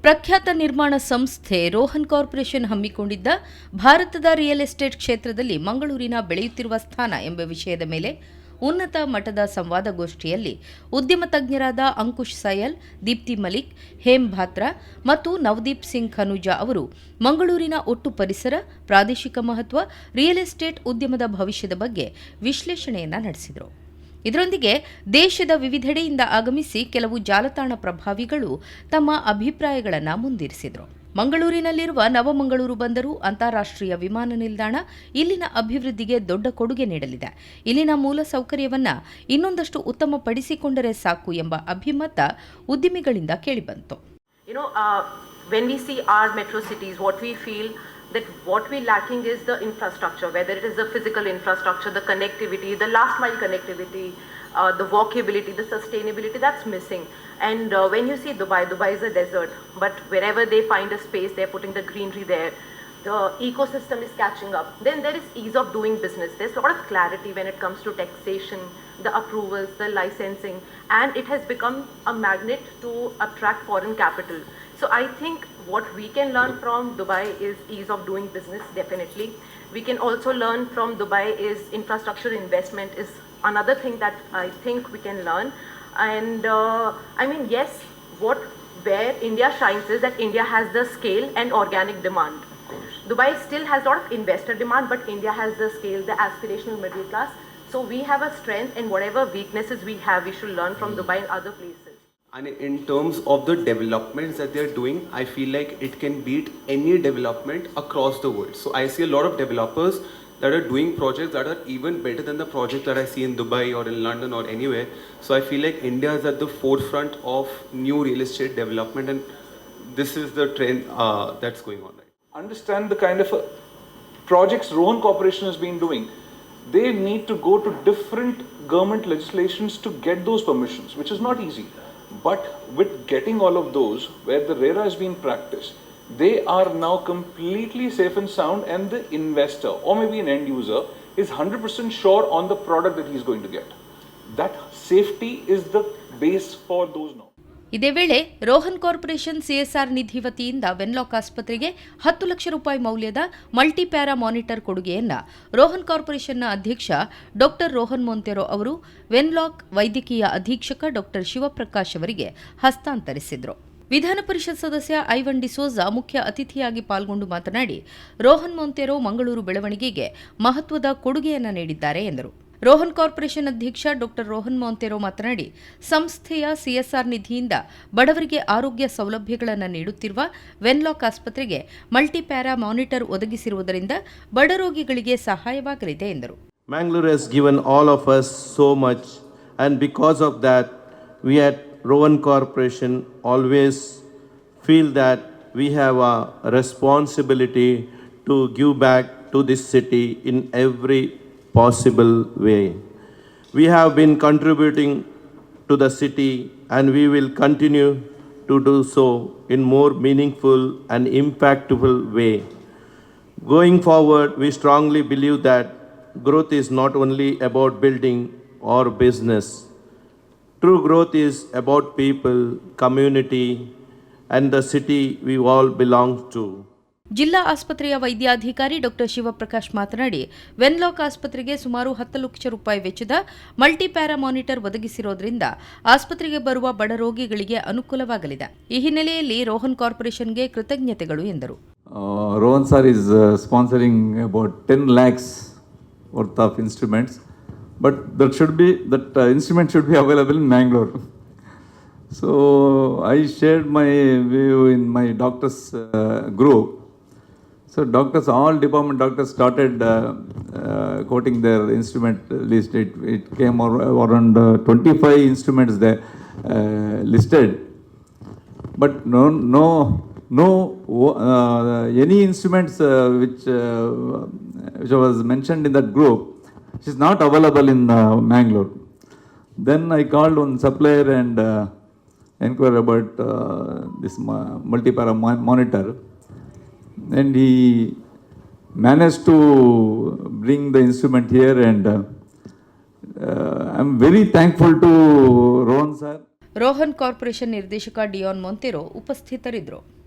ಪ್ರಖ್ಯಾತ ನಿರ್ಮಾಣ ಸಂಸ್ಥೆ ರೋಹನ್ ಕಾರ್ಪೊರೇಷನ್ ಹಮ್ಮಿಕೊಂಡಿದ್ದ ಭಾರತದ ರಿಯಲ್ ಎಸ್ಟೇಟ್ ಕ್ಷೇತ್ರದಲ್ಲಿ ಮಂಗಳೂರಿನ ಬೆಳೆಯುತ್ತಿರುವ ಸ್ಥಾನ ಎಂಬ ವಿಷಯದ ಮೇಲೆ ಉನ್ನತ ಮಟ್ಟದ ಸಂವಾದಗೋಷ್ಠಿಯಲ್ಲಿ ಉದ್ಯಮ ತಜ್ಞರಾದ ಅಂಕುಶ್ ಸಯಲ್, ದೀಪ್ತಿ ಮಲಿಕ್, ಹೇಮ್ ಭಾತ್ರಾ ಮತ್ತು ನವದೀಪ್ ಸಿಂಗ್ ಖನುಜಾ ಅವರು ಮಂಗಳೂರಿನ ಒಟ್ಟು ಪರಿಸರ, ಪ್ರಾದೇಶಿಕ ಮಹತ್ವ, ರಿಯಲ್ ಎಸ್ಟೇಟ್ ಉದ್ಯಮದ ಭವಿಷ್ಯದ ಬಗ್ಗೆ ವಿಶ್ಲೇಷಣೆಯನ್ನು ನಡೆಸಿದರು. ಇದರೊಂದಿಗೆ ದೇಶದ ವಿವಿಧೆಡೆಯಿಂದ ಆಗಮಿಸಿ ಕೆಲವು ಜಾಲತಾಣ ಪ್ರಭಾವಿಗಳು ತಮ್ಮ ಅಭಿಪ್ರಾಯಗಳನ್ನು ಮುಂದಿರಿಸಿದರು. ಮಂಗಳೂರಿನಲ್ಲಿರುವ ನವಮಂಗಳೂರು ಬಂದರು ಅಂತಾರಾಷ್ಟ್ರೀಯ ವಿಮಾನ ನಿಲ್ದಾಣ ಇಲ್ಲಿನ ಅಭಿವೃದ್ಧಿಗೆ ದೊಡ್ಡ ಕೊಡುಗೆ ನೀಡಲಿದೆ. ಇಲ್ಲಿನ ಮೂಲ ಸೌಕರ್ಯವನ್ನು ಇನ್ನೊಂದಷ್ಟು ಉತ್ತಮಪಡಿಸಿಕೊಂಡರೆ ಸಾಕು ಎಂಬ ಅಭಿಮತ ಉದ್ಯಮಿಗಳಿಂದ ಕೇಳಿಬಂತು. When we see our metro cities, what we feel that what we're lacking is the infrastructure, whether it is the physical infrastructure, the connectivity, the last mile connectivity, the walkability, the sustainability, that's missing. And when you see Dubai is a desert, but wherever they find a space, they're putting the greenery there. The ecosystem is catching up. Then there is ease of doing business. There's a lot of clarity when it comes to taxation, the approvals, the licensing, and it has become a magnet to attract foreign capital. So I think what we can learn from Dubai is ease of doing business, definitely. We can also learn from Dubai is infrastructure investment is another thing that I think we can learn. And yes, where India shines is that India has the scale and organic demand. Dubai still has a lot of investor demand, but India has the scale, the aspirational middle class. So we have a strength, and whatever weaknesses we have, we should learn from Dubai and other places. And in terms of the developments that they're doing, I feel like it can beat any development across the world. So I see a lot of developers that are doing projects that are even better than the project that I see in Dubai or in London or anywhere. So I feel like India is at the forefront of new real estate development, and this is the trend that's going on. Understand the kind of projects Rohan Corporation has been doing. They need to go to different government legislations to get those permissions, which is not easy. But with getting all of those, where the RERA has been practiced, they are now completely safe and sound, and the investor or maybe an end user is 100% sure on the product that he is going to get. That safety is the base for those now. ಇದೇ ವೇಳೆ Rohan corporation CSR ನಿಧಿ ವತಿಯಿಂದ Wenlock ಆಸ್ಪತ್ರೆಗೆ 10 ಲಕ್ಷ ರೂಪಾಯಿ ಮೌಲ್ಯದ ಮಲ್ಟಿಪ್ಯಾರಾ monitor ಕೊಡುಗೆಯನ್ನು ರೋಹನ್ ಕಾರ್ಪೊರೇಷನ್ನ ಅಧ್ಯಕ್ಷ ಡಾ ರೋಹನ್ ಮೊಂತೆರೊ ಅವರು ವೆನ್ಲಾಕ್ ವೈದ್ಯಕೀಯ ಅಧೀಕ್ಷಕ ಡಾ ಶಿವಪ್ರಕಾಶ್ ಅವರಿಗೆ ಹಸ್ತಾಂತರಿಸಿದರು. ವಿಧಾನ ಪರಿಷತ್ ಸದಸ್ಯ ಐವನ್ ಡಿಸೋಜಾ ಮುಖ್ಯ ಅತಿಥಿಯಾಗಿ ಪಾಲ್ಗೊಂಡು ಮಾತನಾಡಿ, ರೋಹನ್ ಮೊಂತೆರೊ ಮಂಗಳೂರು ಬೆಳವಣಿಗೆಗೆ ಮಹತ್ವದ ಕೊಡುಗೆಯನ್ನು ನೀಡಿದ್ದಾರೆ ಎಂದರು. ರೋಹನ್ ಕಾರ್ಪೊರೇಷನ್ ಅಧ್ಯಕ್ಷ ಡಾ ರೋಹನ್ ಮೊಂತೆರೊ ಮಾತನಾಡಿ, ಸಂಸ್ಥೆಯ ಸಿಎಸ್ಆರ್ ನಿಧಿಯಿಂದ ಬಡವರಿಗೆ ಆರೋಗ್ಯ ಸೌಲಭ್ಯಗಳನ್ನು ನೀಡುತ್ತಿರುವ ವೆನ್ಲಾಕ್ ಆಸ್ಪತ್ರೆಗೆ ಮಲ್ಟಿಪ್ಯಾರಾ ಮಾನಿಟರ್ ಒದಗಿಸಿರುವುದರಿಂದ ಬಡ ರೋಗಿಗಳಿಗೆ ಸಹಾಯವಾಗಲಿದೆ ಎಂದರು. Mangalore has given all of us so much, and because of that we at Rohan Corporation always feel that we have a responsibility to give back to this city in every possible way. We have been contributing to the city, and we will continue to do so in more meaningful and impactful way. Going forward, we strongly believe that growth is not only about building or business. True growth is about people, community, and the city we all belong to. ಜಿಲ್ಲಾ ಆಸ್ಪತ್ರೆಯ ವೈದ್ಯಾಧಿಕಾರಿ ಡಾ ಶಿವಪ್ರಕಾಶ್ ಮಾತನಾಡಿ, Wenlock ಆಸ್ಪತ್ರೆಗೆ ಸುಮಾರು 10 ಲಕ್ಷ ರೂಪಾಯಿ ವೆಚ್ಚದ ಮಲ್ಟಿಪ್ಯಾರಾ monitor ಒದಗಿಸಿರೋದ್ರಿಂದ ಆಸ್ಪತ್ರೆಗೆ ಬರುವ ಬಡ ರೋಗಿಗಳಿಗೆ ಅನುಕೂಲವಾಗಲಿದೆ. ಈ ಹಿನ್ನೆಲೆಯಲ್ಲಿ ರೋಹನ್ ಕಾರ್ಪೊರೇಷನ್ಗೆ ಕೃತಜ್ಞತೆಗಳು ಎಂದರು. Rohan sir is sponsoring about 10 lakhs worth of instruments, but that instrument should be available in Mangalore. So I shared my view in my doctors group. So all department doctors started quoting their instrument list. It came around 25 instruments there listed, but no any instruments which was mentioned in that group is not available in Mangalore. Then I called one supplier and inquired about this multipara monitor, and he managed to bring the instrument here, and I'm very thankful to Rohan sir. Rohan corporation ನಿರ್ದೇಶಕ ಡಿಯಾನ್ ಮೊಂತೆರೊ ಉಪಸ್ಥಿತರಿದ್ದರು.